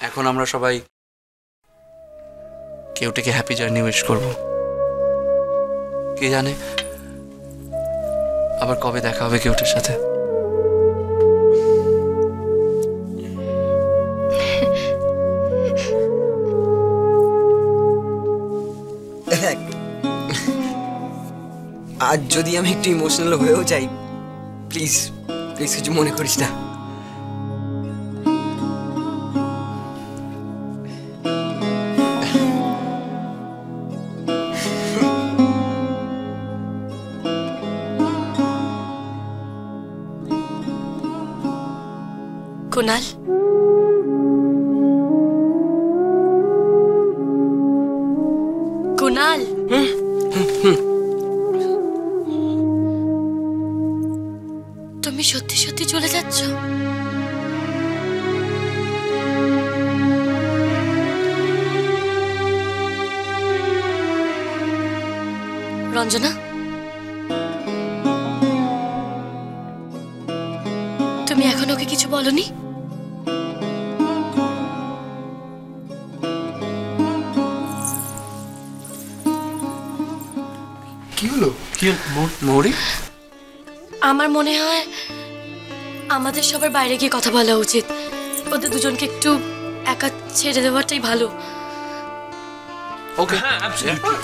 এখন আমরা সবাই কেউটাকে হ্যাপি জার্নি উইশ করব। কে জানে আবার কবে দেখা হবে কেউটার সাথে। আজ যদি আমি একটু ইমোশনাল হয়েও যাই, প্লিজ প্লিজ কিছু মনে করিস না। কুনাল, কুনাল, তুমি সত্যি সত্যি চলে যাচ্ছ? রঞ্জনা, তুমি এখন ওকে কিছু বলনি? কি হলো? কি মৌরি? আমার মনে হয় আমাদের সবার বাইরে গিয়ে কথা বলা উচিত। ওদের দুজনকে একটু একা ছেড়ে দেওয়াটাই ভালো। ওকে,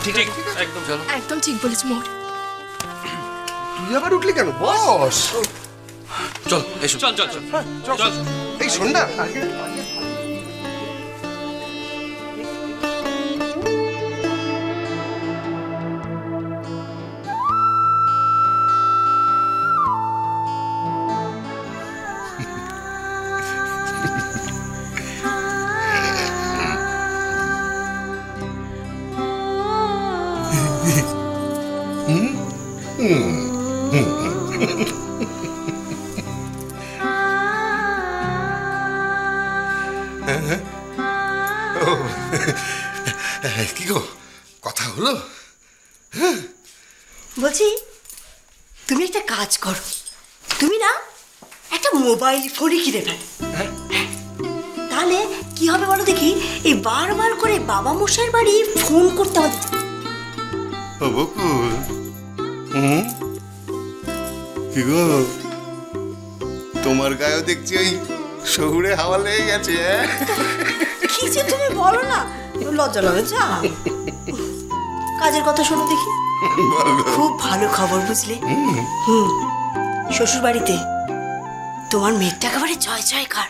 ঠিক একদম চলো। একদম ঠিক বলেছ মৌরি। তুই আবার উঠলি কেন? বস, চল এসো। চল চল চল চল। এই শোন না, কি গো, কথা হলো? বলছি, তুমি একটা কাজ করো, তুমি না একটা মোবাইল ফোনই কিনে ফেলো। তাহলে কি হবে বলো দেখি, এই বারবার করে বাবা মশাইয়ের বাড়ি ফোন করতে আমাদের। বকুল, কি গো, তোমার গায়েও দেখছি ওই শহুরে হাওয়া লেগে গেছে। কি যে তুমি বলো না, লজ্জা লাগে। যা, কাজের কথা শোনো দেখি। খুব ভালো খবর, বুঝলে? শ্বশুর বাড়িতে তোমার মেয়েটা একেবারে জয় জয়কার।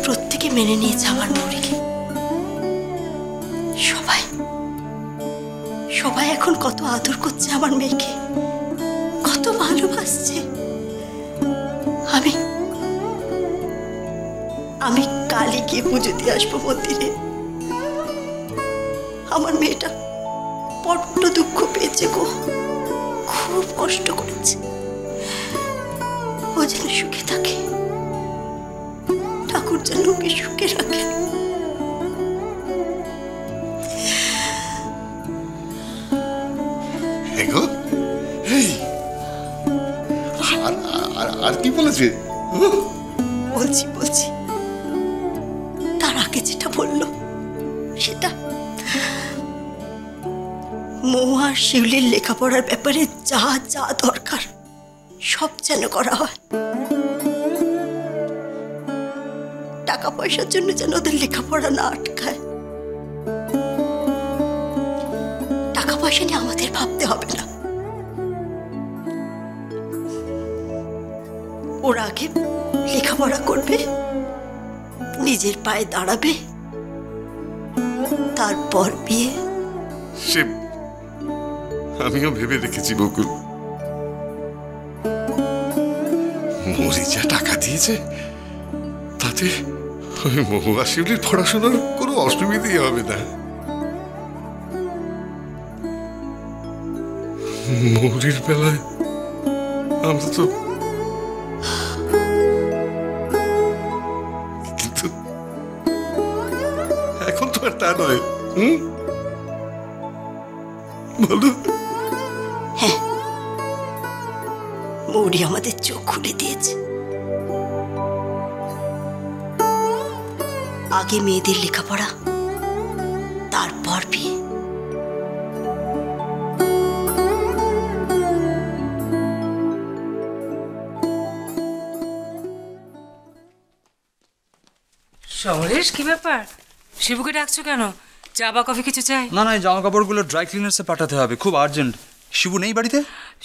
প্রত্যেকে মেনে নিয়েছে আমার মৌরিকে। সবাই এখন কত আদর করছে আমার মেয়েকে, কত ভালোবাসছে। আমি কালই গিয়ে পুজো দিয়ে আসবো মন্দিরে। আমার মেয়েটা বড্ড দুঃখ পেয়েছে গো, খুব কষ্ট করেছে। ও যেন সুখে থাকে, ঠাকুর যেন ওকে সুখে রাখে। আর কি বলেছে? বলছি তার আগে যেটা বললো সেটা, মৌ আর শিউলির লেখাপড়ার ব্যাপারে যা যা দরকার সব যেন করা হয়। টাকা পয়সার জন্য যেন ওদের লেখাপড়া না আটকায়। টাকা পয়সা নিয়ে আমাদের ভাবতে হবে না। ওরা আগে লেখাপড়া করবে, নিজের পায়ে দাঁড়াবে, তারপর বিয়ে। সে আমিও ভেবে রেখেছি বকুল। মৌরি যা টাকা দিয়েছে তাতে মহু আর শিউলির পড়াশোনার কোনো অসুবিধাই হবে না। মৌরির বেলায় আমরা তো, কিন্তু এখন তো আর তা নয়। বলো। হ্যাঁ, মৌরি বুড়ি আমাদের চোখ খুলে দিয়েছে। আগে মেয়েদের লেখাপড়া, তারপর বিয়ে। সমরেশ, কি ব্যাপার? শিবুকে ডাকছো কেন? চা বা কফি কিছু চাই? না না, এই জামা কাপড়গুলো ড্রাই ক্লিনার্সে পাঠাতে হবে, খুব আর্জেন্ট। শিবু নেই বাড়িতে?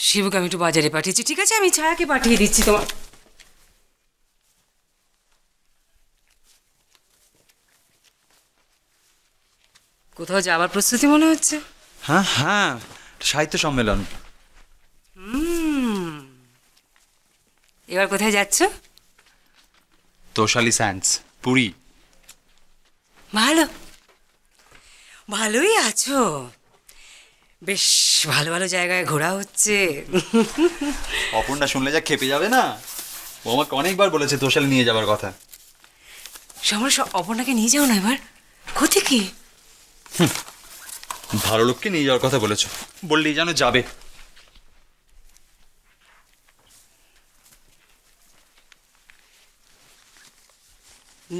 শিবুকে আমি একটু বাজারে পাঠিয়েছি। ঠিক আছে, আমি ছায়াকে পাঠিয়ে দিচ্ছি তোমার। কোথাও যাবার প্রস্তুতি মনে হচ্ছে? হ্যাঁ হ্যাঁ, সাহিত্য সম্মেলন। এবার কোথায় যাচ্ছ? তোষালি স্যান্ডস, পুরী। ভালো, ভালোই আছো। বেশ ভালো ভালো জায়গায় ঘোরা হচ্ছে। অপর্ণা শুনলে যা খেপে যাবে না। ও আমাকে অনেকবার বলেছে তোষালি নিয়ে যাবার কথা। সমরেশ, অপর্ণাকে নিয়ে যাও না এবার, ক্ষতি কি? ভালো লোককে নিয়ে যাওয়ার কথা বলেছো, বললেই যেন যাবে।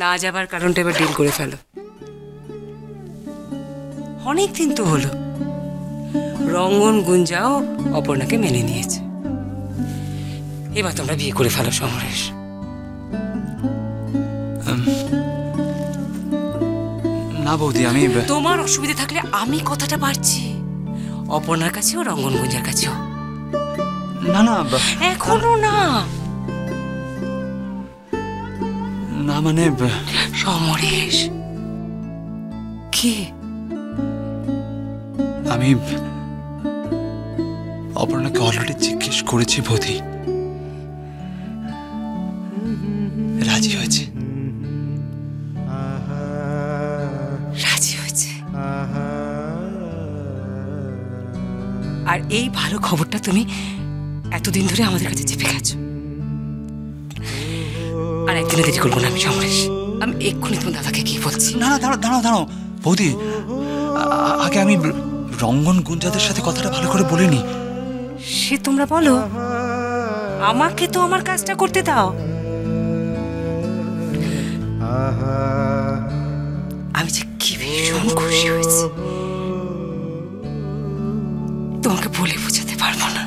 না যাবার কারণটা এবার ডিল করে ফেলো। অনেক দিন তো হলো, রঙ্গন গুঞ্জাও অপর্ণাকে মেনে নিয়েছে। এবার তোমরা বিয়ে করে ফেলো সমরেশ। না বৌদি, আমি তোমার অসুবিধা থাকলে আমি কথাটা পারছি, অপর্ণার কাছেও রঙ্গন গুঞ্জার কাছেও। না না এখনো না। না মানে সমরেশ, কি? আমি অপর্ণাকে অলরেডি জিজ্ঞেস করেছি বৌদি, রাজি হয়েছে। রাজি হয়েছে? আর এই ভালো খবরটা তুমি এতদিন ধরে আমাদের কাছে চেপে গেছো। আর একদিনে দেরি করবো না আমি সমরেশ, আমি এক্ষুনি তোমার দাদাকে কি বলছি। না না, দাঁড়াও দাঁড়াও দাঁড়াও বৌদি, আগে আমি রঙ্গন গুঞ্জাদের সাথে কথাটা ভালো করে বলিনি। সে তোমরা বলো, আমাকে তো আমার কাজটা করতে দাও। আমি যে কি ভীষণ খুশি হয়েছি, তোমাকে বলে বোঝাতে পারবো না।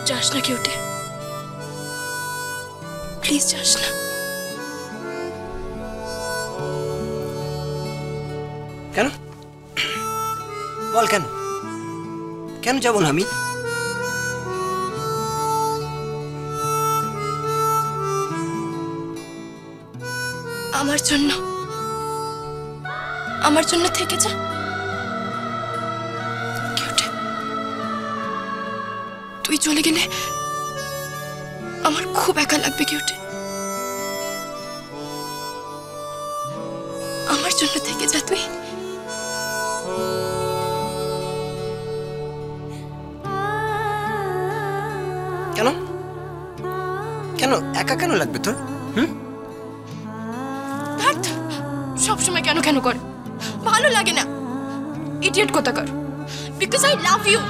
যাস না কিউটে, প্লিজ যাস না। কেন বল, কেন কেন যাবো না আমি? আমার জন্য থেকে যা কিউটে। তুই চলে গেলে আমার খুব একা লাগবে কিউটে। আমার জন্য থেকে যা তুই। কেন কেন একা কেন লাগবে তোর? সবসময় কেন কেন করে, ভালো লাগে না, ইডিয়েট কোথাকার। Because I love you.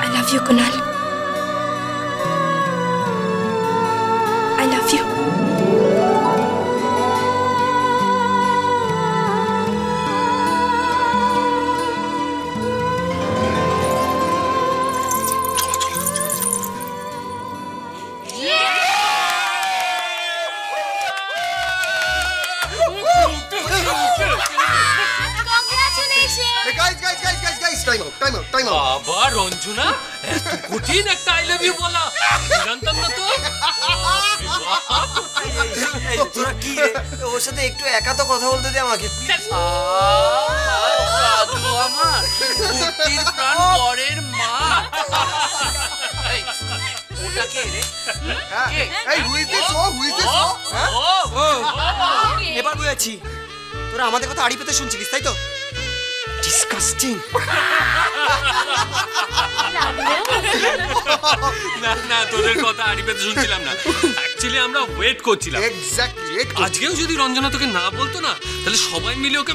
I love you, Kunal. I love you. Guys, time out. বাবা রঞ্জনা এত কঠিন একটা আই লাভ ইউ বলা জানতাম না তো। তোরা কি রে ওর সাথে একটু একা তো কথা বলতে দে আমাকে প্লিজ। দাদু আমার কুর্তির প্রাণ বরের মা। ওটা কে রে? এবার বুঝেছি তোরা আমাদের কথা আড়ি পেতে শুনছিলিস তাই তো? ডিসকাস্টিং। না না তোদের কথা আড়ি পেতে শুনছিলাম না, অ্যাকচুয়ালি আমরা ওয়েট করছিলাম। এক্স্যাক্টলি। আজকেও যদি রঞ্জনা তোকে না বলতো না তাহলে সবাই মিলে ওকে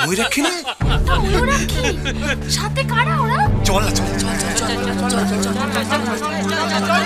ময়ূরাক্ষিণী সাথে কারা ওরা? চল না চল চল চল চল চল চল চল